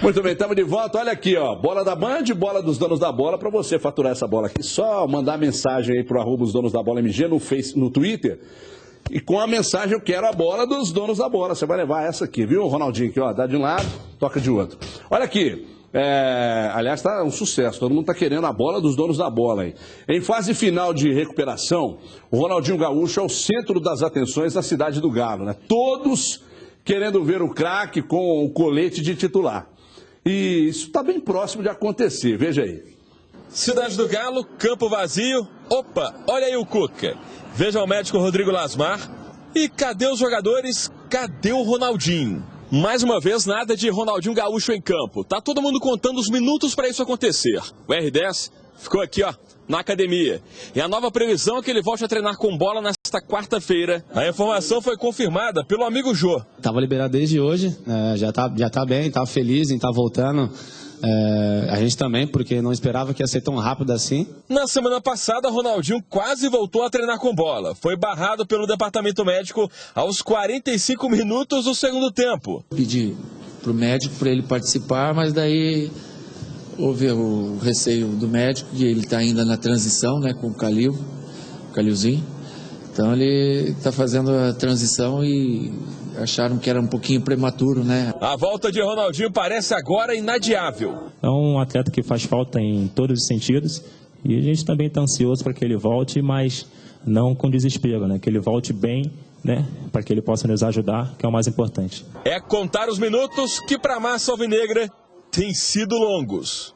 Muito bem, estamos de volta. Olha aqui, ó, bola da Band, bola dos donos da bola. Para você faturar essa bola aqui, só mandar mensagem aí pro @os donos da bola MG no Twitter. E com a mensagem, eu quero a bola dos donos da bola. Você vai levar essa aqui, viu, Ronaldinho? Aqui, ó, dá de um lado, toca de outro. Olha aqui. Aliás, tá um sucesso, todo mundo tá querendo a bola dos donos da bola aí. Em fase final de recuperação, o Ronaldinho Gaúcho é o centro das atenções na cidade do Galo, né? Todos querendo ver o craque com o colete de titular. E isso tá bem próximo de acontecer, veja aí. Cidade do Galo, campo vazio. Opa, olha aí o Cuca. Veja o médico Rodrigo Lasmar. E cadê os jogadores? Cadê o Ronaldinho? Mais uma vez, nada de Ronaldinho Gaúcho em campo. Tá todo mundo contando os minutos para isso acontecer. O R10 ficou aqui, ó, na academia. E a nova previsão é que ele volte a treinar com bola nesta quarta-feira. A informação foi confirmada pelo amigo Jô. Tava liberado desde hoje, já tá bem, tá feliz em estar voltando. A gente também, porque não esperava que ia ser tão rápido assim. Na semana passada, Ronaldinho quase voltou a treinar com bola. Foi barrado pelo departamento médico aos 45 minutos do segundo tempo. Pedi pro médico para ele participar, mas daí houve o receio do médico, que ele está ainda na transição, né, com o Calilzinho. Então ele está fazendo a transição e acharam que era um pouquinho prematuro, né? A volta de Ronaldinho parece agora inadiável. É um atleta que faz falta em todos os sentidos e a gente também está ansioso para que ele volte, mas não com desespero, né? Que ele volte bem, né? Para que ele possa nos ajudar, que é o mais importante. É contar os minutos que para a massa alvinegra têm sido longos.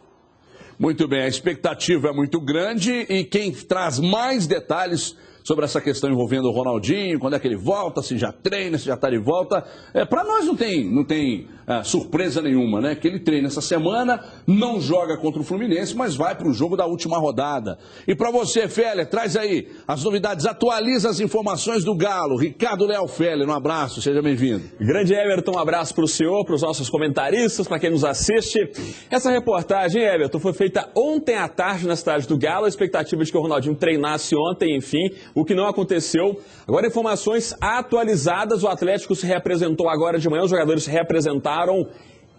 Muito bem, a expectativa é muito grande e quem traz mais detalhes sobre essa questão envolvendo o Ronaldinho, quando é que ele volta, se já treina, se já está de volta. Para nós não tem surpresa nenhuma, né? Que ele treina essa semana, não joga contra o Fluminense, mas vai para o jogo da última rodada. E para você, Félia, traz aí as novidades, atualiza as informações do Galo. Ricardo Leal Félia, um abraço, seja bem-vindo. Grande Everton, um abraço para o senhor, para os nossos comentaristas, para quem nos assiste. Essa reportagem, Everton, foi feita ontem à tarde na cidade do Galo, a expectativa de que o Ronaldinho treinasse ontem, enfim, o que não aconteceu. Agora, informações atualizadas, o Atlético se reapresentou agora de manhã, os jogadores se reapresentaram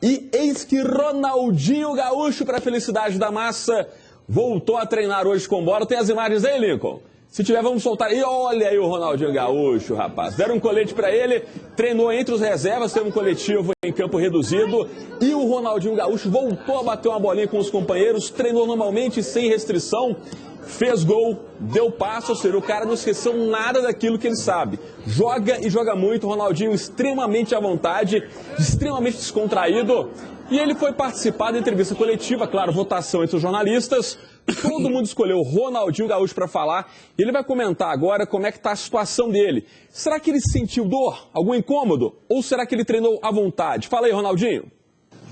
e eis que Ronaldinho Gaúcho, para a felicidade da massa, voltou a treinar hoje com bola. Tem as imagens aí, Lincoln? Se tiver, vamos soltar. E olha aí o Ronaldinho Gaúcho, rapaz. Deram um colete para ele, treinou entre os reservas, teve um coletivo em campo reduzido. E o Ronaldinho Gaúcho voltou a bater uma bolinha com os companheiros, treinou normalmente, sem restrição. Fez gol, deu passo, ou seja, o cara não esqueceu nada daquilo que ele sabe. Joga e joga muito, Ronaldinho extremamente à vontade, extremamente descontraído. E ele foi participar da entrevista coletiva, claro, votação entre os jornalistas. Todo mundo escolheu o Ronaldinho Gaúcho para falar. E ele vai comentar agora como é que está a situação dele. Será que ele sentiu dor, algum incômodo? Ou será que ele treinou à vontade? Fala aí, Ronaldinho.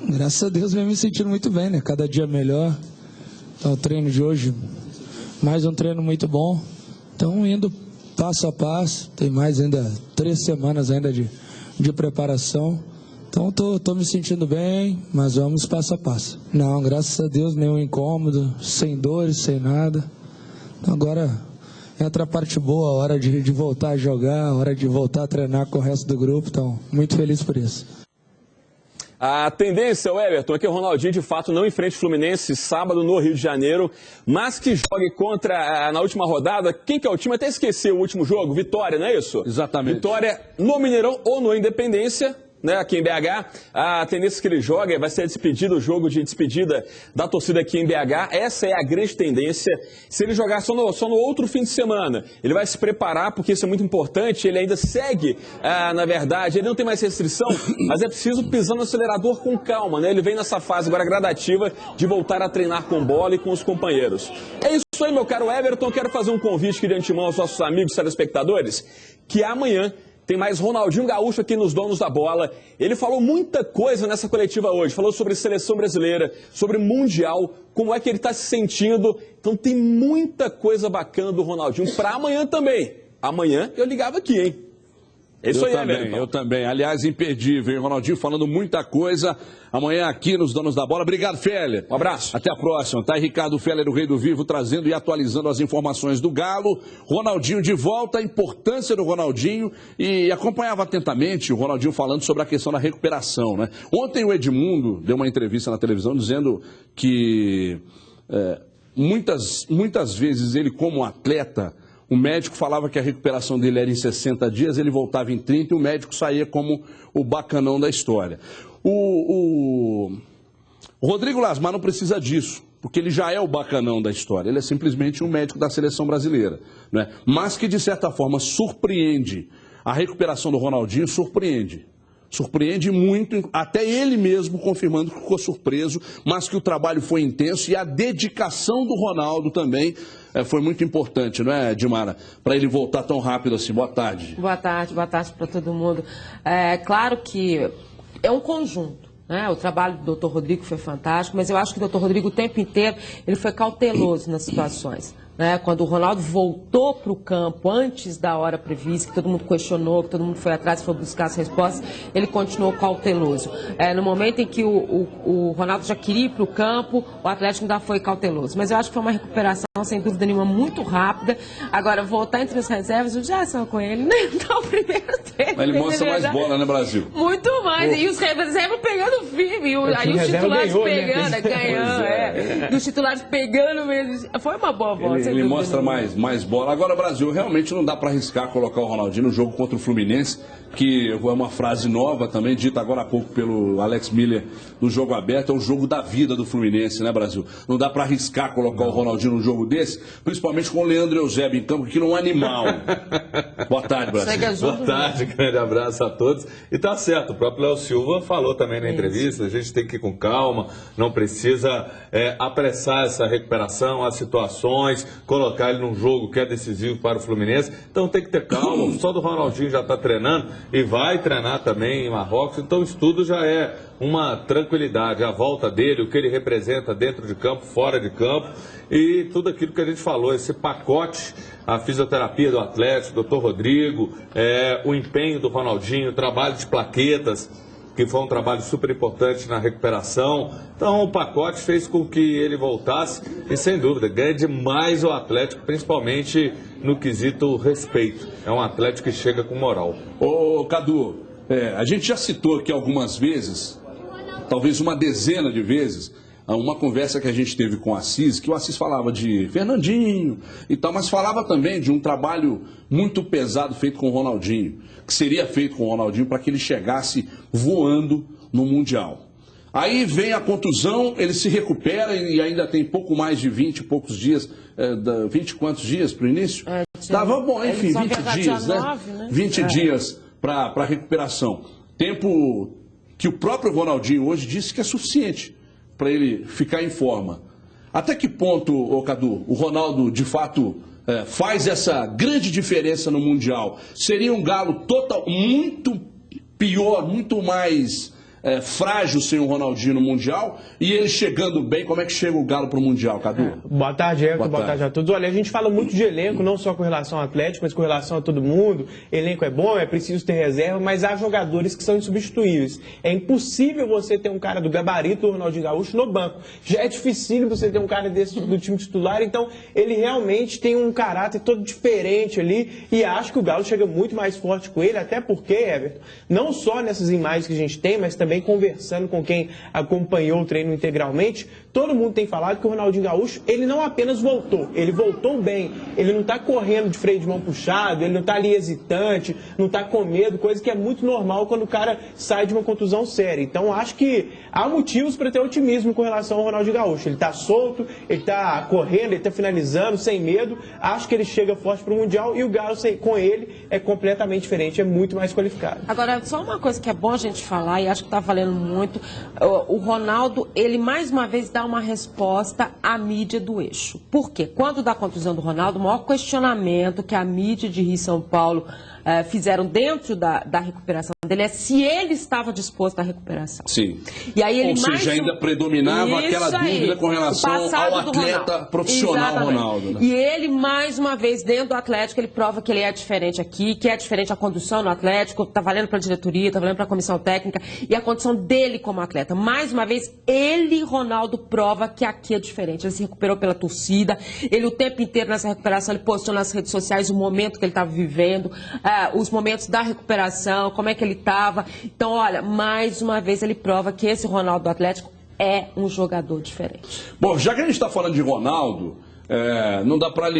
Graças a Deus, venho me sentindo muito bem, né? Cada dia melhor. Então, o treino de hoje, mais um treino muito bom. Então, indo passo a passo. Tem mais ainda 3 semanas ainda de preparação. Então, tô me sentindo bem, mas vamos passo a passo. Não, graças a Deus, nenhum incômodo, sem dores, sem nada. Então, agora entra a parte boa, a hora de voltar a jogar, a hora de voltar a treinar com o resto do grupo. Então, muito feliz por isso. A tendência, Everton, é que o Ronaldinho, de fato, não enfrente o Fluminense sábado no Rio de Janeiro, mas que jogue contra, na última rodada, quem que é o time? Até esqueci o último jogo, Vitória, não é isso? Exatamente. Vitória no Mineirão ou no Independência, né, aqui em BH. A tendência que ele joga vai ser a despedida, o jogo de despedida da torcida aqui em BH. Essa é a grande tendência. Se ele jogar só no outro fim de semana, ele vai se preparar, porque isso é muito importante. Ele ainda segue, na verdade, ele não tem mais restrição, mas é preciso pisar no acelerador com calma, né? Ele vem nessa fase agora gradativa de voltar a treinar com bola e com os companheiros. É isso aí, meu caro Everton. Quero fazer um convite aqui de antemão aos nossos amigos telespectadores, que amanhã tem mais Ronaldinho Gaúcho aqui nos Donos da Bola. Ele falou muita coisa nessa coletiva hoje. Falou sobre seleção brasileira, sobre Mundial, como é que ele está se sentindo. Então tem muita coisa bacana do Ronaldinho para amanhã também. Amanhã eu ligava aqui, hein? É isso aí, eu também. Aliás, imperdível, hein? Ronaldinho falando muita coisa. Amanhã aqui nos Donos da Bola. Obrigado, Feller. Um abraço. Até a próxima. Tá aí Ricardo Feller, o Rei do Vivo, trazendo e atualizando as informações do Galo. Ronaldinho de volta, a importância do Ronaldinho. E acompanhava atentamente o Ronaldinho falando sobre a questão da recuperação, né? Ontem o Edmundo deu uma entrevista na televisão dizendo que muitas vezes ele, como atleta, o médico falava que a recuperação dele era em 60 dias, ele voltava em 30 e o médico saía como o bacanão da história. O Rodrigo Lasmar não precisa disso, porque ele já é o bacanão da história. Ele é simplesmente um médico da seleção brasileira, né? Mas que, de certa forma, surpreende. A recuperação do Ronaldinho surpreende. Surpreende muito, até ele mesmo confirmando que ficou surpreso, mas que o trabalho foi intenso e a dedicação do Ronaldo também foi muito importante, não é, Dimara? Para ele voltar tão rápido assim. Boa tarde. Boa tarde para todo mundo. Claro que é um conjunto, né? O trabalho do Dr. Rodrigo foi fantástico, mas eu acho que o Dr. Rodrigo o tempo inteiro ele foi cauteloso nas situações. Né, quando o Ronaldo voltou para o campo antes da hora prevista, que todo mundo questionou, que todo mundo foi atrás e foi buscar as respostas, ele continuou cauteloso. No momento em que o Ronaldo já queria ir para o campo, o Atlético ainda foi cauteloso. Mas eu acho que foi uma recuperação, sem dúvida nenhuma, muito rápida. Agora, voltar entre as reservas, eu já sou com ele, né? Então, o primeiro tempo. Mas ele mostra mais bola, né, Brasil? Muito mais. E os reservas pegando firme. Aí os titulares ganhou, pegando, né? ganhando. E os titulares pegando mesmo. Foi uma boa volta. Ele mostra mais bola. Agora, Brasil, realmente não dá para arriscar colocar o Ronaldinho no jogo contra o Fluminense, que é uma frase nova também, dita agora há pouco pelo Alex Miller no Jogo Aberto, é o jogo da vida do Fluminense, né, Brasil? Não dá para arriscar colocar o Ronaldinho num jogo desse, principalmente com o Leandro Eusébio em campo, que não é um animal. Boa tarde, Brasil. Boa tarde, grande abraço a todos. E tá certo, o próprio Léo Silva falou também na entrevista, a gente tem que ir com calma, não precisa apressar essa recuperação, as situações, colocar ele num jogo que é decisivo para o Fluminense. Então tem que ter calma, só do Ronaldinho já está treinando e vai treinar também em Marrocos, então isso tudo já é uma tranquilidade, a volta dele, o que ele representa dentro de campo, fora de campo e tudo aquilo que a gente falou, esse pacote, a fisioterapia do Atlético, Dr. Rodrigo, o empenho do Ronaldinho, o trabalho de plaquetas, que foi um trabalho super importante na recuperação. Então o pacote fez com que ele voltasse e, sem dúvida, ganha demais o Atlético, principalmente no quesito respeito. É um Atlético que chega com moral. Ô, Cadu, a gente já citou aqui algumas vezes, talvez uma dezena de vezes, uma conversa que a gente teve com o Assis, que o Assis falava de Fernandinho e tal, mas falava também de um trabalho muito pesado feito com o Ronaldinho, que seria feito com o Ronaldinho para que ele chegasse voando no Mundial. Aí vem a contusão, ele se recupera e ainda tem pouco mais de 20 e poucos dias, 20 e quantos dias para o início? Dava bom, enfim, 20 dias, né? 20 dias para recuperação. Tempo que o próprio Ronaldinho hoje disse que é suficiente para ele ficar em forma. Até que ponto, ô Cadu, o Ronaldo de fato faz essa grande diferença no Mundial? Seria um Galo muito pior, muito mais frágil sem o Ronaldinho no Mundial? E ele chegando bem, como é que chega o Galo para o Mundial, Cadu? Boa tarde, Everton. Boa tarde a todos. Olha, a gente fala muito de elenco, não só com relação ao Atlético, mas com relação a todo mundo. Elenco é bom, é preciso ter reserva, mas há jogadores que são insubstituíveis. É impossível você ter um cara do gabarito do Ronaldinho Gaúcho no banco. Já é difícil você ter um cara desse do time titular, então ele realmente tem um caráter todo diferente ali e acho que o Galo chega muito mais forte com ele, até porque, Everton, não só nessas imagens que a gente tem, mas também conversando com quem acompanhou o treino integralmente, todo mundo tem falado que o Ronaldinho Gaúcho, ele não apenas voltou, ele voltou bem, ele não está correndo de freio de mão puxado, ele não está ali hesitante, não está com medo, coisa que é muito normal quando o cara sai de uma contusão séria. Então acho que há motivos para ter otimismo com relação ao Ronaldinho Gaúcho. Ele está solto, ele está correndo, ele está finalizando, sem medo, acho que ele chega forte para o Mundial e o Galo com ele é completamente diferente, é muito mais qualificado. Agora, só uma coisa que é bom a gente falar e acho que está valendo muito, o Ronaldo, ele mais uma vez dá uma resposta à mídia do eixo. Por quê? Quando dá a contusão do Ronaldo, o maior questionamento que a mídia de Rio e São Paulo fizeram dentro da recuperação dele é se ele estava disposto à recuperação. Sim. E aí ele Ou seja, ainda predominava aquela dúvida com relação ao atleta profissional Ronaldo. Né? E ele, mais uma vez, dentro do Atlético, ele prova que ele é diferente aqui, que é diferente a condução no Atlético, está valendo para a diretoria, está valendo para a comissão técnica, e a condição dele como atleta. Mais uma vez, ele, Ronaldo, prova que aqui é diferente. Ele se recuperou pela torcida, ele o tempo inteiro nessa recuperação, ele postou nas redes sociais o momento que ele estava vivendo, os momentos da recuperação, como é que ele estava. Então, olha, mais uma vez ele prova que esse Ronaldo do Atlético é um jogador diferente. Bom, já que a gente está falando de Ronaldo, não dá para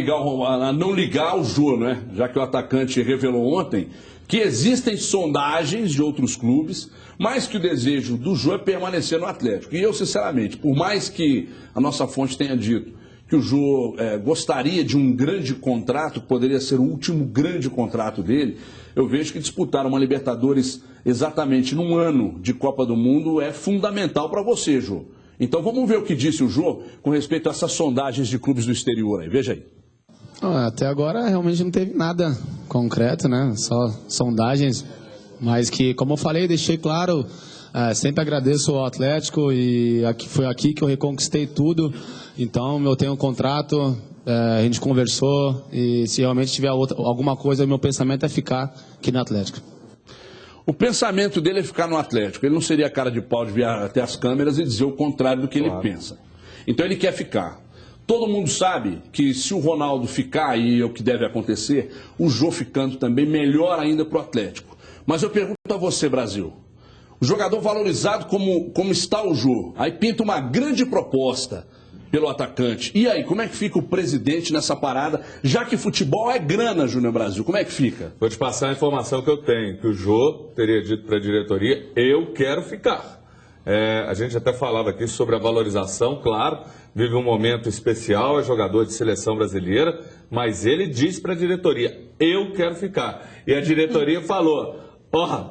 não ligar o Jô, né? Já que o atacante revelou ontem que existem sondagens de outros clubes, mas que o desejo do Jô é permanecer no Atlético. E eu, sinceramente, por mais que a nossa fonte tenha dito que o Jô gostaria de um grande contrato, que poderia ser o último grande contrato dele, eu vejo que disputar uma Libertadores exatamente num ano de Copa do Mundo é fundamental para você, Jô. Então vamos ver o que disse o Jô com respeito a essas sondagens de clubes do exterior aí. Veja aí. Até agora realmente não teve nada concreto, né? Só sondagens, mas que, como eu falei, deixei claro, sempre agradeço ao Atlético e foi aqui que eu reconquistei tudo. Então eu tenho um contrato, a gente conversou e se realmente tiver alguma coisa, meu pensamento é ficar aqui no Atlético. O pensamento dele é ficar no Atlético. Ele não seria cara de pau de vir até as câmeras e dizer o contrário do que ele pensa. Então ele quer ficar. Todo mundo sabe que se o Ronaldo ficar, e é o que deve acontecer, o Jô ficando também, melhor ainda para o Atlético. Mas eu pergunto a você, Brasil, o jogador valorizado como está o Jô, aí pinta uma grande proposta pelo atacante. E aí, como é que fica o presidente nessa parada, já que futebol é grana, Júnior Brasil? Como é que fica? Vou te passar a informação que eu tenho, que o Jô teria dito para a diretoria, eu quero ficar. A gente até falava aqui sobre a valorização, claro, vive um momento especial, é jogador de seleção brasileira, mas ele disse para a diretoria, eu quero ficar. E a diretoria falou,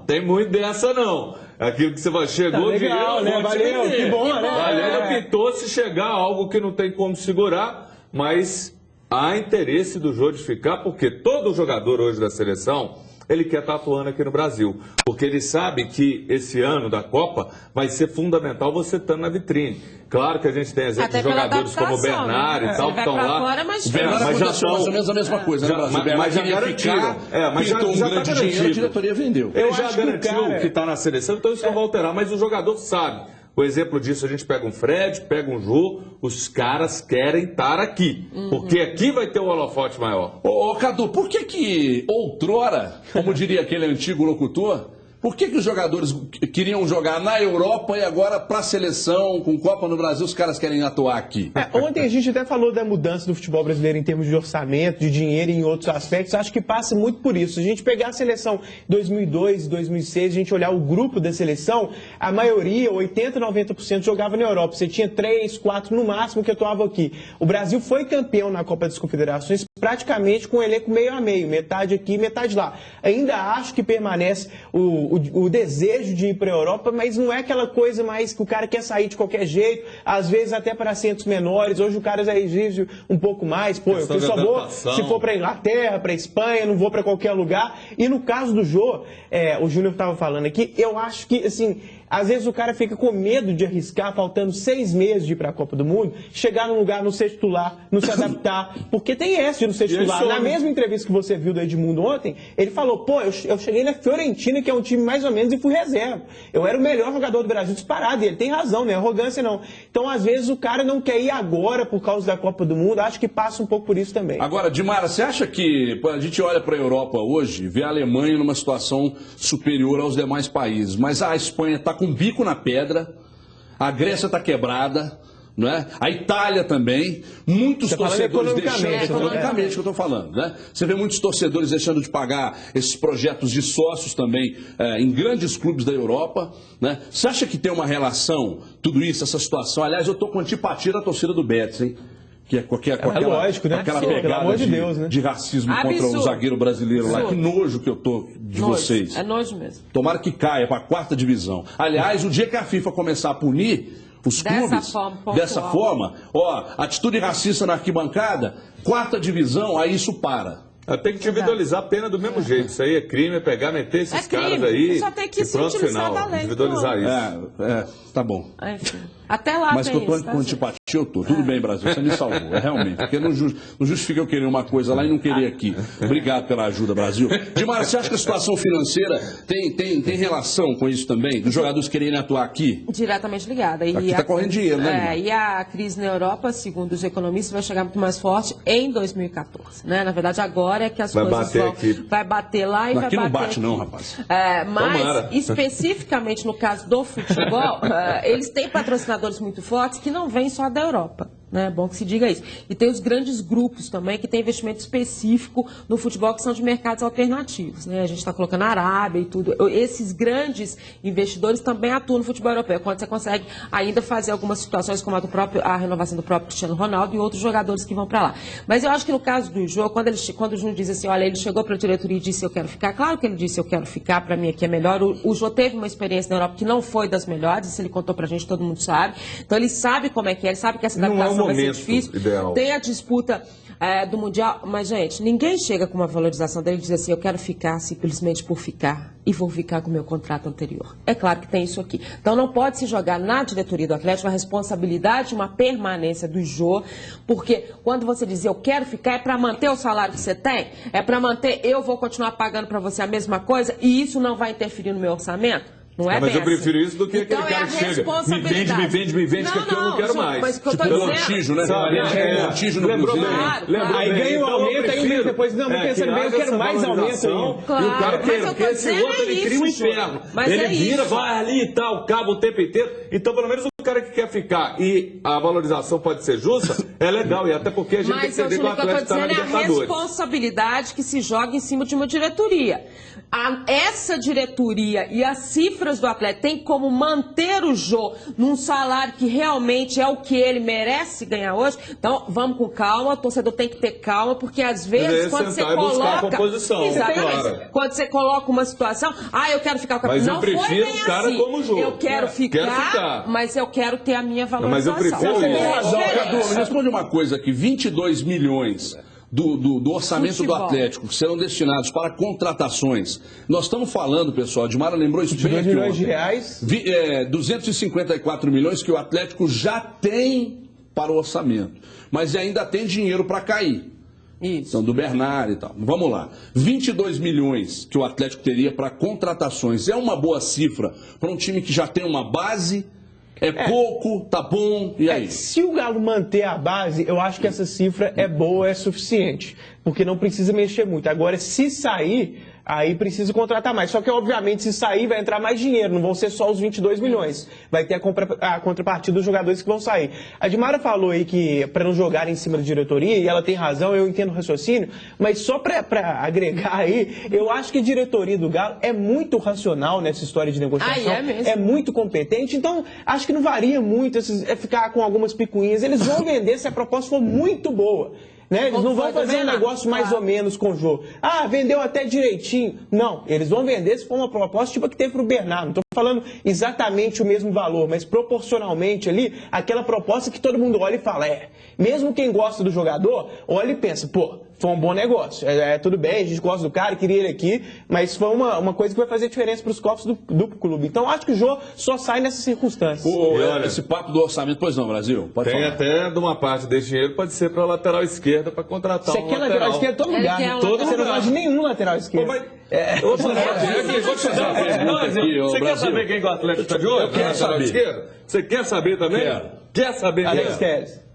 tem muito dessa não. Aquilo que você chegou, legal, né? Valeu, que bom, né? Valeu, pintou se chegar algo que não tem como segurar, mas há interesse do Jô de ficar, porque todo jogador hoje da seleção, ele quer estar atuando aqui no Brasil, porque ele sabe que esse ano da Copa vai ser fundamental você estando na vitrine. Claro que a gente tem exemplos de jogadores como o Bernard e tal, que estão lá. Fora, mas o Bernard já estão mais ou menos a mesma coisa, né, Brasil? Mas já garantiram. Mas já um grande dinheiro, a diretoria vendeu. Ele já garantiu que está na seleção, então isso não vai alterar, mas o jogador sabe. O exemplo disso, a gente pega um Fred, pega um Jô, os caras querem estar aqui, porque aqui vai ter o holofote maior. Ô Cadu, por que outrora, como diria aquele antigo locutor, por que os jogadores queriam jogar na Europa e agora para a seleção, com Copa no Brasil, os caras querem atuar aqui? Ontem a gente até falou da mudança do futebol brasileiro em termos de orçamento, de dinheiro e em outros aspectos. Acho que passa muito por isso. Se a gente pegar a seleção 2002, 2006, a gente olhar o grupo da seleção, a maioria, 80%, 90% jogava na Europa. Você tinha 3, 4 no máximo que atuavam aqui. O Brasil foi campeão na Copa das Confederações praticamente com um elenco meio a meio, metade aqui, metade lá. Ainda acho que permanece o desejo de ir para a Europa, mas não é aquela coisa mais que o cara quer sair de qualquer jeito, às vezes até para assentos menores. Hoje o cara já exige um pouco mais. Pô, eu só vou se for para a Inglaterra, para a Espanha, não vou para qualquer lugar. E no caso do Jô, o Júnior estava falando aqui, eu acho que, assim, às vezes o cara fica com medo de arriscar, faltando 6 meses de ir para a Copa do Mundo, chegar num lugar, não ser titular, não se adaptar, porque tem essa de não ser titular. Na mesma entrevista que você viu do Edmundo ontem, ele falou, eu cheguei na Fiorentina, que é um time mais ou menos, e fui reserva. Eu era o melhor jogador do Brasil disparado, e ele tem razão, não é arrogância não. Então, às vezes, o cara não quer ir agora por causa da Copa do Mundo, acho que passa um pouco por isso também. Agora, Dimara, você acha que a gente olha para a Europa hoje e vê a Alemanha numa situação superior aos demais países, mas a Espanha está com bico na pedra, a Grécia está quebrada, não é? A Itália também, muitos torcedores deixando, economicamente que eu estou falando, né? Você vê muitos torcedores deixando de pagar esses projetos de sócios também em grandes clubes da Europa, né? Você acha que tem uma relação, tudo isso, essa situação? Aliás, eu estou com antipatia da torcida do Betis, hein? Que é com aquela, lógico, né? aquela pelo amor de Deus, né? de racismo contra o zagueiro brasileiro lá. Que nojo que eu tô de vocês. É nojo mesmo. Tomara que caia para a 4ª divisão. Aliás, o dia que a FIFA começar a punir os clubes dessa forma, atitude racista na arquibancada, 4ª divisão, aí isso para. Tem que individualizar a pena do mesmo jeito. Isso aí é crime, é pegar, meter esses caras aí. Só tem que se pronto, utilizar final. da lei. Individualizar isso. Tá bom. Enfim. Até lá Mas que eu tô com antipatia, eu tô. Tudo bem, Brasil, você me salvou, realmente. Porque não justifica eu querer uma coisa lá e não querer aqui. Obrigado pela ajuda, Brasil. Dimar, você acha que a situação financeira tem relação com isso também? Dos jogadores quererem atuar aqui? Diretamente ligada. Aqui tá correndo dinheiro, né? E a crise na Europa, segundo os economistas, vai chegar muito mais forte em 2014. Né? Na verdade, agora é que as coisas vão... Vai bater lá e vai bater aqui. Não bate aqui. não, rapaz. Mas, especificamente no caso do futebol, eles têm patrocinadores muito fortes que não vêm só da Europa. É bom que se diga isso. E tem os grandes grupos também que têm investimento específico no futebol, que são de mercados alternativos. Né? A gente está colocando a Arábia e tudo. Esses grandes investidores também atuam no futebol europeu, quando você consegue ainda fazer algumas situações como a renovação do próprio Cristiano Ronaldo e outros jogadores que vão para lá. Mas eu acho que no caso do Jô, quando o Júnior diz assim, olha, ele chegou para a diretoria e disse eu quero ficar, claro que ele disse eu quero ficar, para mim aqui é melhor. O Jô teve uma experiência na Europa que não foi das melhores, isso ele contou para a gente, todo mundo sabe. Então ele sabe como é que é, ele sabe que essa adaptação vai ser difícil. Ideal. Tem a disputa do Mundial, mas, gente, ninguém chega com uma valorização dele e diz assim, eu quero ficar simplesmente por ficar e vou ficar com o meu contrato anterior. É claro que tem isso aqui. Então não pode se jogar na diretoria do Atlético a responsabilidade de uma permanência do Jô, porque quando você diz eu quero ficar, é para manter o salário que você tem, é para manter, eu vou continuar pagando para você a mesma coisa e isso não vai interferir no meu orçamento. Não é mas eu assim. prefiro isso do que então aquele cara que chega. Me vende, que aqui eu não quero mais. Mas que eu tô dizendo... Montijo, né? Montijo no Lembrou Cruzeiro. Lembrou aí ganha o aumento, aí um mês depois, não, não pensa bem, eu quero mais aumento. Claro, e o cara quer, porque esse outro, ele cria um inferno. Ele vira, vai ali e tal, cabo o tempo inteiro. Então, pelo menos o cara que quer ficar e a valorização pode ser justa, é legal. E até porque a gente tem que entender que o Atlético está na Libertadores. É a responsabilidade que se joga em cima de uma diretoria. Essa diretoria e as cifras do Atlético tem como manter o Jô num salário que realmente é o que ele merece ganhar hoje. Então, vamos com calma, o torcedor tem que ter calma, porque às vezes quando você coloca... Exatamente. Quando você coloca uma situação, eu quero ficar com a... Mas não eu prefiro foi bem um cara assim. como o Jô. Eu quero ficar, mas eu quero ter a minha valorização. Mas eu prefiro Cadu, me responde uma coisa aqui, 22 milhões... Do orçamento do Atlético, que serão destinados para contratações. Nós estamos falando, pessoal, Dimara lembrou isso bem aqui milhões de reais. 254 milhões que o Atlético já tem para o orçamento, mas ainda tem dinheiro para cair. Isso. Então, do Bernard e tal. Vamos lá. 22 milhões que o Atlético teria para contratações. É uma boa cifra para um time que já tem uma base... É pouco, tá bom, e aí? Se o Galo manter a base, eu acho que essa cifra é boa, é suficiente. Porque não precisa mexer muito. Agora, se sair, aí precisa contratar mais. Só que, obviamente, se sair, vai entrar mais dinheiro. Não vão ser só os 22 milhões. Vai ter a contrapartida dos jogadores que vão sair. A Dimara falou aí que para não jogar em cima da diretoria, e ela tem razão, eu entendo o raciocínio, mas só para agregar aí, eu acho que a diretoria do Galo é muito racional nessa história de negociação. É mesmo? É muito competente. Então, acho que não varia muito ficar com algumas picuinhas. Eles vão vender se a proposta for muito boa. Né? Eles não vão fazer um negócio mais ou menos com o jogo. Vendeu até direitinho. Não, eles vão vender se for uma proposta tipo a que teve para o Bernardo. Não estou falando exatamente o mesmo valor, mas proporcionalmente ali, aquela proposta que todo mundo olha e fala, mesmo quem gosta do jogador, olha e pensa, foi um bom negócio. Tudo bem, a gente gosta do cara, queria ele aqui, mas foi uma coisa que vai fazer diferença para os cofres do clube. Então, acho que o Jô só sai nessas circunstâncias. Esse papo do orçamento, pois não, Brasil? Pode tem falar. Até de uma parte desse dinheiro, pode ser para a lateral esquerda, para contratar Você quer lateral esquerda em todo lugar. Você não gosta de nenhum lateral esquerdo. Você quer saber quem que o Atlético está de olho? Eu quero saber. Você quer saber também? Quer saber quem Alex Telles.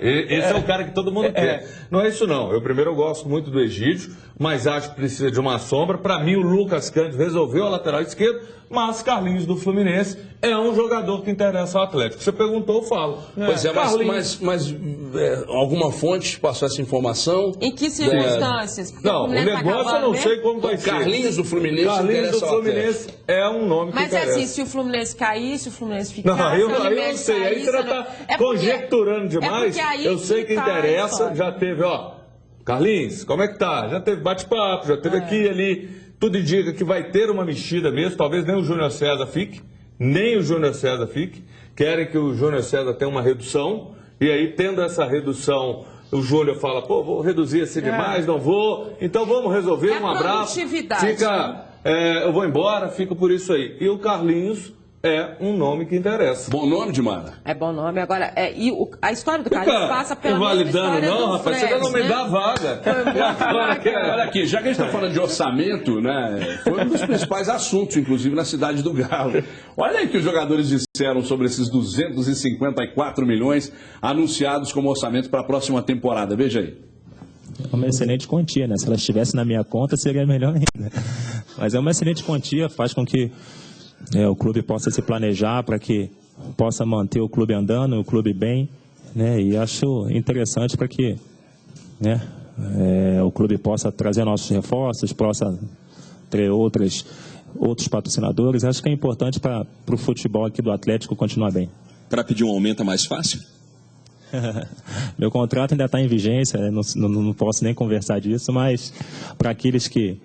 Esse é o cara que todo mundo quer. Não é isso não. Eu gosto muito do Egídio, mas acho que precisa de uma sombra. Para mim, o Lucas Cândido resolveu a lateral esquerda, mas Carlinhos do Fluminense é um jogador que interessa ao Atlético. Você perguntou, eu falo. Pois é, mas alguma fonte passou essa informação? Em que circunstâncias? Não, o negócio eu não sei como vai ser. Carlinhos do Fluminense Carlinhos do Fluminense é um nome que interessa. Mas assim, se o Fluminense cair, se o Fluminense ficar... Não, eu não sei. Aí você está conjecturando demais. Eu sei que interessa. Já teve, Carlinhos, como é que tá? Já teve bate-papo, já teve aqui e ali. Tudo indica que vai ter uma mexida mesmo. Talvez nem o Júnior César fique. Querem que o Júnior César tenha uma redução. E aí, tendo essa redução, o Júlio fala, pô, vou reduzir assim demais, não vou, então vamos resolver, um abraço, eu vou embora, fico por isso aí. E o Carlinhos é um nome que interessa. Bom nome, Dimara? É bom nome. Agora, a história do Carlinhos passa pela mesma invalidando história não, do rapaz, Fred, você não me né? dá vaga. Olha aqui, já que a gente está falando de orçamento, né, foi um dos principais assuntos, inclusive, na cidade do Galo. Olha aí o que os jogadores disseram sobre esses 254 milhões anunciados como orçamento para a próxima temporada. Veja aí. É uma excelente quantia, né? Se ela estivesse na minha conta, seria melhor ainda. Mas é uma excelente quantia, faz com que o clube possa se planejar para que possa manter o clube andando, o clube bem, né? E acho interessante para que, né, o clube possa trazer nossos reforços, possa ter outros patrocinadores. Acho que é importante para o futebol aqui do Atlético continuar bem. Para pedir um aumento é mais fácil? Meu contrato ainda está em vigência, não posso nem conversar disso, mas para aqueles que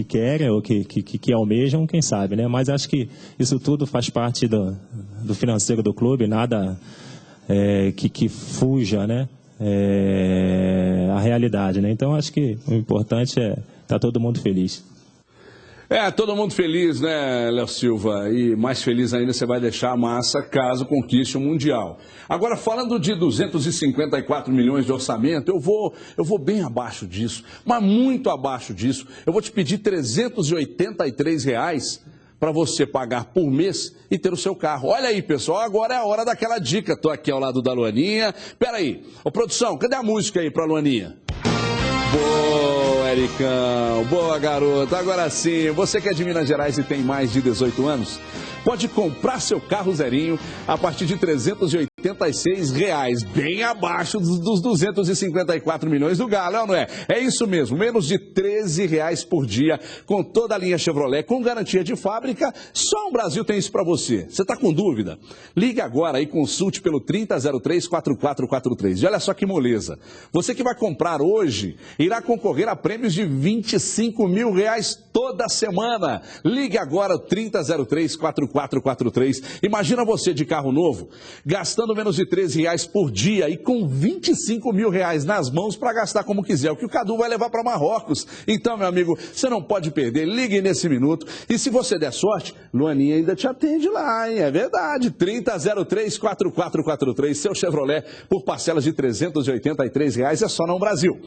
querem ou que almejam, quem sabe, né? Mas acho que isso tudo faz parte do financeiro do clube, nada que fuja, né? A realidade, né? Então acho que o importante é estar todo mundo feliz. Todo mundo feliz, né, Léo Silva? E mais feliz ainda você vai deixar a massa caso conquiste o Mundial. Agora, falando de 254 milhões de orçamento, eu vou bem abaixo disso, mas muito abaixo disso. Eu vou te pedir R$383 para você pagar por mês e ter o seu carro. Olha aí, pessoal, agora é a hora daquela dica. Tô aqui ao lado da Luaninha. Pera aí, produção, cadê a música aí pra Luaninha? Boa, Ericão. Boa, garota. Agora sim, você que é de Minas Gerais e tem mais de 18 anos, pode comprar seu carro zerinho a partir de R$386, bem abaixo dos 254 milhões do Galo, é ou não é? É isso mesmo, menos de R$13 por dia, com toda a linha Chevrolet, com garantia de fábrica. Só o Brasil tem isso para você. Você está com dúvida? Ligue agora e consulte pelo 3003-4443. E olha só que moleza. Você que vai comprar hoje irá concorrer a prêmios de R$25 mil toda semana. Ligue agora, 3003-4443. Imagina você de carro novo, gastando menos de R$13 por dia e com R$25 mil nas mãos para gastar como quiser, o que o Cadu vai levar para Marrocos. Então, meu amigo, você não pode perder, ligue nesse minuto e se você der sorte, Luaninha ainda te atende lá, hein? É verdade, 3003-4443, seu Chevrolet por parcelas de R$383, é só no Brasil.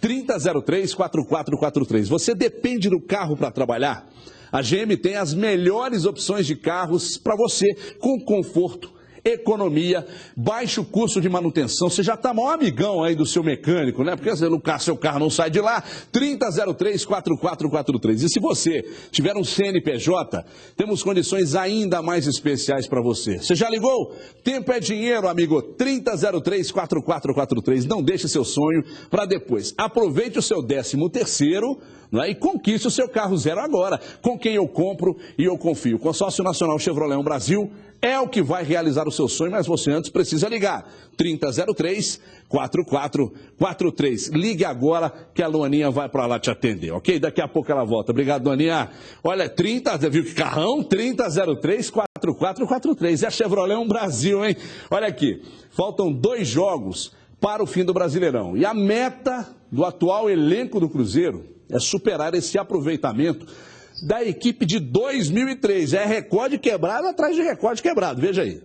3003-4443, você depende do carro para trabalhar? A GM tem as melhores opções de carros para você, com conforto, economia, baixo custo de manutenção. Você já está maior amigão aí do seu mecânico, né? Porque seu carro não sai de lá. 3003-4443. E se você tiver um CNPJ, temos condições ainda mais especiais para você. Você já ligou? Tempo é dinheiro, amigo. 3003-4443. Não deixe seu sonho para depois. Aproveite o seu 13º, e conquiste o seu carro zero agora, com quem eu compro e eu confio. O Consórcio Nacional Chevrolet Brasil é o que vai realizar o seu sonho, mas você antes precisa ligar. 3003-4443. Ligue agora que a Luaninha vai para lá te atender, ok? Daqui a pouco ela volta. Obrigado, Luaninha. Olha, viu que carrão? 3003-4443. É a Chevrolet Brasil, hein? Olha aqui, faltam 2 jogos para o fim do Brasileirão. E a meta do atual elenco do Cruzeiro é superar esse aproveitamento da equipe de 2003. É recorde quebrado atrás de recorde quebrado. Veja aí.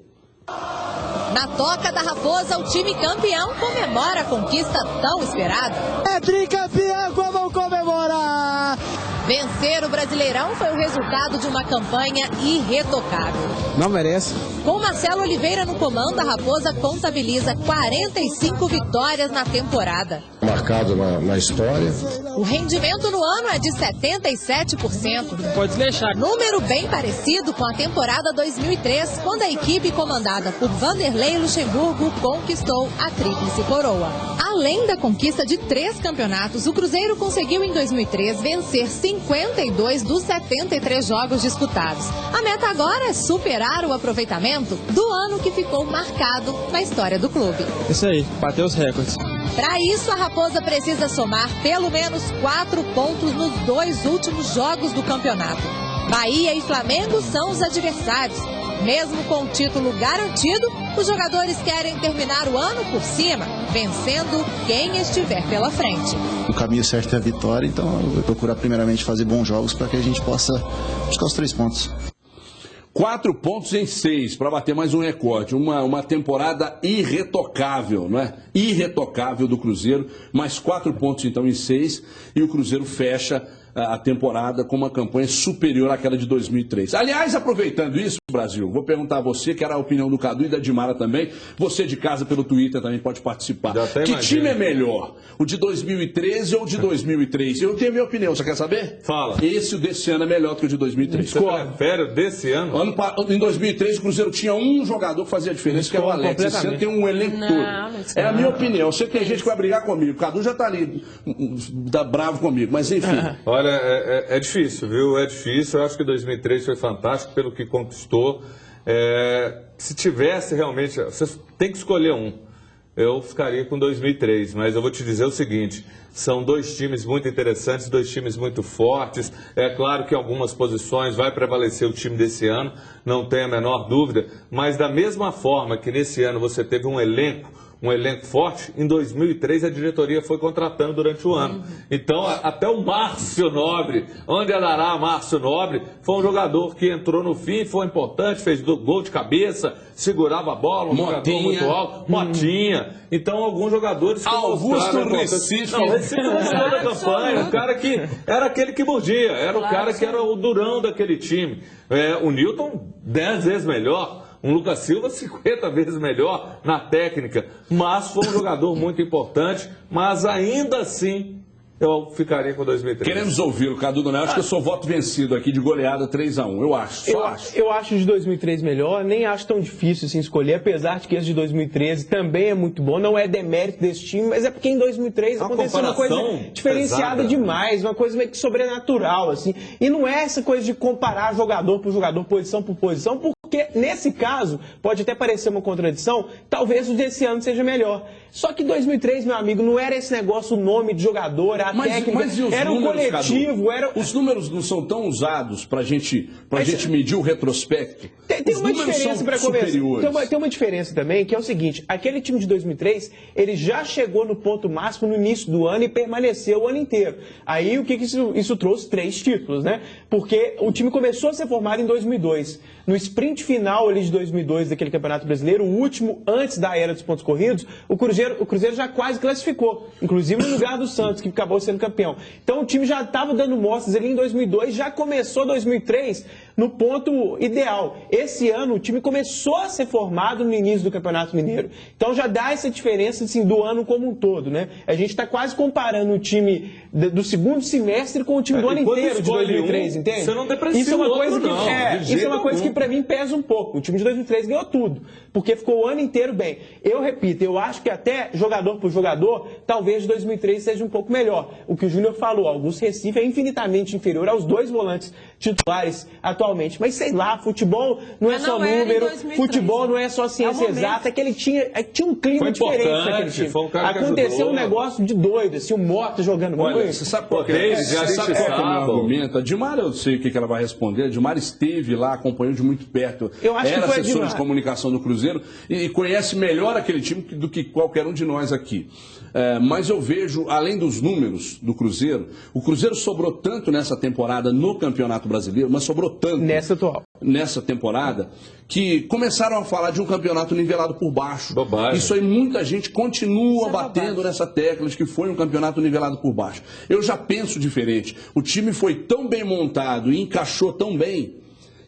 Na Toca da Raposa, o time campeão comemora a conquista tão esperada. É tricampeão, como comemorar? Vencer o Brasileirão foi o resultado de uma campanha irretocável. Não merece. Com Marcelo Oliveira no comando, a Raposa contabiliza 45 vitórias na temporada. Marcado na história. O rendimento no ano é de 77%. Pode deixar. Número bem parecido com a temporada 2003, quando a equipe comandada por Vanderlei Luxemburgo conquistou a tríplice coroa. Além da conquista de 3 campeonatos, o Cruzeiro conseguiu em 2003 vencer 52 dos 73 jogos disputados. A meta agora é superar o aproveitamento do ano que ficou marcado na história do clube. Isso aí, bateu os recordes. Para isso, a Raposa precisa somar pelo menos 4 pontos nos 2 últimos jogos do campeonato. Bahia e Flamengo são os adversários. Mesmo com o título garantido, Os jogadores querem terminar o ano por cima, vencendo quem estiver pela frente. O caminho certo é a vitória, então eu vou procurar primeiramente fazer bons jogos para que a gente possa buscar os 3 pontos. 4 pontos em 6 para bater mais um recorde. Uma temporada irretocável, não é? Irretocável do Cruzeiro, mais 4 pontos então em 6 e o Cruzeiro fecha a temporada com uma campanha superior àquela de 2003. Aliás, aproveitando isso, Brasil, vou perguntar a você, que era a opinião do Cadu e da Dimara também, você de casa pelo Twitter também pode participar. Que time é melhor? O de 2013 ou o de 2003? Eu tenho a minha opinião, você quer saber? Fala. Esse, o desse ano, é melhor do que o de 2003. Você prefere o desse ano? Em 2003, o Cruzeiro tinha um jogador que fazia a diferença, que é o Alex. Esse ano tem um elenco todo. É a minha opinião. Eu sei que tem gente que vai brigar comigo. O Cadu já está ali, tá bravo comigo, mas enfim. Olha, é difícil, viu? É difícil. Eu acho que 2003 foi fantástico pelo que conquistou. Se tivesse realmente... Você tem que escolher um. Eu ficaria com 2003, mas eu vou te dizer o seguinte, são 2 times muito interessantes, 2 times muito fortes. É claro que em algumas posições vai prevalecer o time desse ano, não tem a menor dúvida, mas da mesma forma que nesse ano você teve um elenco forte, em 2003 a diretoria foi contratando durante o ano. Então, até o Márcio Nobre, onde andará Márcio Nobre, foi um jogador que entrou no fim, foi importante, fez gol de cabeça, segurava a bola, jogador muito alto, Motinha. Então, alguns jogadores... Augusto Recife. Não, Recife não gostou da campanha, o cara que era aquele que mordia, era o cara que era o durão daquele time. O Newton, 10 vezes melhor. Um Lucas Silva 50 vezes melhor na técnica, mas foi um jogador muito importante, mas ainda assim eu ficaria com 2003. Queremos ouvi-lo, Cadu Donel. Acho que eu sou voto vencido aqui de goleada 3-1. Eu acho. Eu acho de 2003 melhor, nem acho tão difícil assim escolher, apesar de que esse de 2013 também é muito bom. Não é demérito desse time, mas é porque em 2003 aconteceu uma coisa diferenciada demais, uma coisa meio que sobrenatural, assim. E não é essa coisa de comparar jogador por jogador, posição por posição, porque nesse caso, pode até parecer uma contradição, talvez o desse ano seja melhor. Só que 2003, meu amigo, não era esse negócio, o nome de jogador, a técnica, era um coletivo. Os números não são tão usados pra gente medir o retrospecto. Tem uma diferença para conversar. Tem uma diferença também, que é o seguinte, aquele time de 2003, ele já chegou no ponto máximo no início do ano e permaneceu o ano inteiro. Aí o que isso trouxe? 3 títulos, né? Porque o time começou a ser formado em 2002. No sprint final ali de 2002 daquele Campeonato Brasileiro, o último antes da era dos pontos corridos, o Cruzeiro já quase classificou, inclusive no lugar do Santos, que acabou sendo campeão. Então o time já estava dando mostras ali em 2002, já começou 2003 no ponto ideal. Esse ano o time começou a ser formado no início do Campeonato Mineiro. Então já dá essa diferença assim, do ano como um todo, né? A gente está quase comparando o time do segundo semestre com o time do ano inteiro de 2003, entende? Você não deprecia isso é uma coisa outro, isso é uma coisa que para mim pesa um pouco. O time de 2003 ganhou tudo, porque ficou o ano inteiro bem. Eu repito, eu acho que até jogador por jogador, talvez 2003 seja um pouco melhor. O que o Júnior falou, Augusto Recife é infinitamente inferior aos 2 volantes titulares atualmente. Mas sei lá, futebol não é só número, futebol não é só ciência exata, que ele tinha um clima diferente naquele time. Aconteceu um negócio de doido, assim, o Mota jogando muito. Você sabe qual é o meu argumento? A Dimara, eu sei o que ela vai responder. A Dimara esteve lá, acompanhou de muito perto. Eu acho era que foi assessora de comunicação do Cruzeiro e conhece melhor aquele time do que qualquer um de nós aqui. Mas eu vejo, além dos números do Cruzeiro, o Cruzeiro sobrou tanto nessa temporada no Campeonato Brasileiro, mas sobrou tanto nessa temporada, que começaram a falar de um campeonato nivelado por baixo. Bobagem. Isso aí muita gente continua batendo nessa tecla de que foi um campeonato nivelado por baixo. Eu já penso diferente. O time foi tão bem montado e encaixou tão bem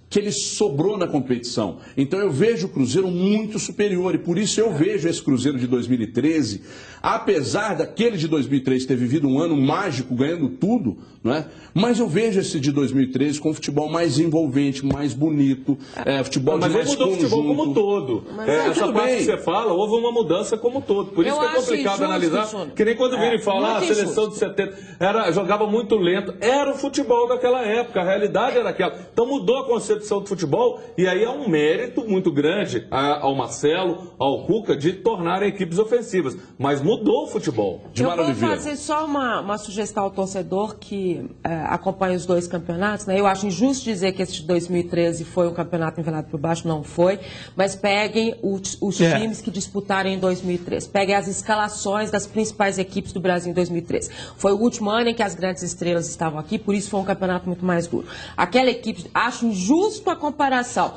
que ele sobrou na competição. Então eu vejo o Cruzeiro muito superior e por isso eu vejo esse Cruzeiro de 2013, apesar daquele de 2003 ter vivido um ano mágico, ganhando tudo, não é? Mas eu vejo esse de 2013 com futebol mais envolvente, mais bonito, futebol de mais conjunto. Mas mudou o futebol como um todo. Essa parte que você fala, houve uma mudança como um todo. Por isso que é complicado analisar. Que nem quando virem falar, a seleção de 70 jogava muito lento. Era o futebol daquela época, a realidade era aquela. Então mudou a concepção concepção do futebol, e aí é um mérito muito grande ao Marcelo, ao Cuca, de tornarem equipes ofensivas. Mas mudou o futebol. Eu vou fazer só uma sugestão ao torcedor que acompanha os dois campeonatos, né? Eu acho injusto dizer que esse de 2013 foi um campeonato nivelado por baixo, não foi, mas peguem os times que disputaram em 2013. Peguem as escalações das principais equipes do Brasil em 2013. Foi o último ano em que as grandes estrelas estavam aqui, por isso foi um campeonato muito mais duro. Aquela equipe, acho injusto a comparação.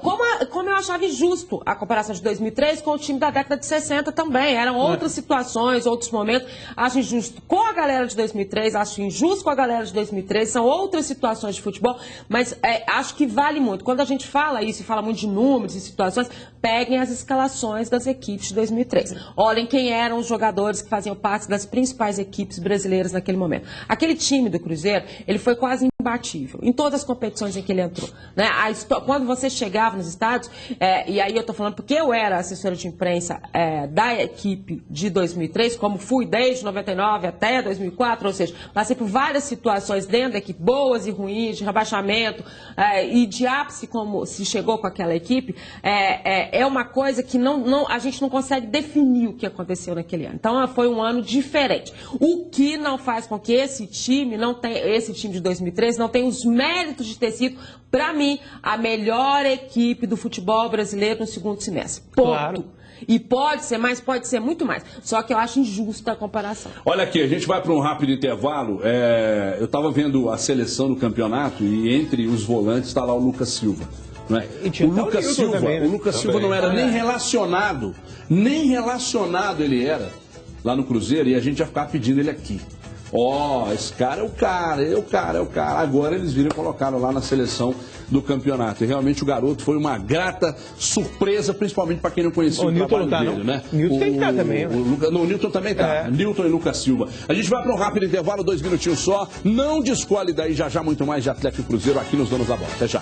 Como eu achava injusto a comparação de 2003 com o time da década de 60 também. Eram outras situações, outros momentos. Acho injusto com a galera de 2003, acho injusto com a galera de 2013. São outras situações de futebol, mas acho que vale muito. Quando a gente fala isso e fala muito de números e situações, peguem as escalações das equipes de 2003. Olhem quem eram os jogadores que faziam parte das principais equipes brasileiras naquele momento. Aquele time do Cruzeiro, ele foi quase imbatível em todas as competições em que ele entrou, né? Quando você chegava nos estádios, e aí eu estou falando porque eu era assessora de imprensa da equipe de 2003, como fui desde 99 até 2004, ou seja, passei por várias situações dentro da equipe, boas e ruins, de rebaixamento e de ápice, como se chegou com aquela equipe, é uma coisa que a gente não consegue definir o que aconteceu naquele ano. Então foi um ano diferente. O que não faz com que esse time de 2013 não tenha os méritos de ter sido, para mim, a melhor equipe do futebol brasileiro no segundo semestre. Ponto. Claro. E pode ser mais, pode ser muito mais. Só que eu acho injusta a comparação. Olha aqui, a gente vai para um rápido intervalo. Eu estava vendo a seleção do campeonato e entre os volantes está lá o Lucas Silva. Não é? O Lucas Silva não era nem relacionado ele era lá no Cruzeiro, e a gente ia ficar pedindo ele aqui. Esse cara é o cara, Agora eles viram e colocaram lá na seleção do campeonato. E realmente o garoto foi uma grata surpresa, principalmente para quem não conhecia o trabalho dele, né? O Nilton tem que estar também. O Nilton também tá. Nilton e Lucas Silva. A gente vai para um rápido intervalo, 2 minutinhos só. Não descolhe daí, já muito mais de Atlético e Cruzeiro aqui nos Donos da Bola. Até já.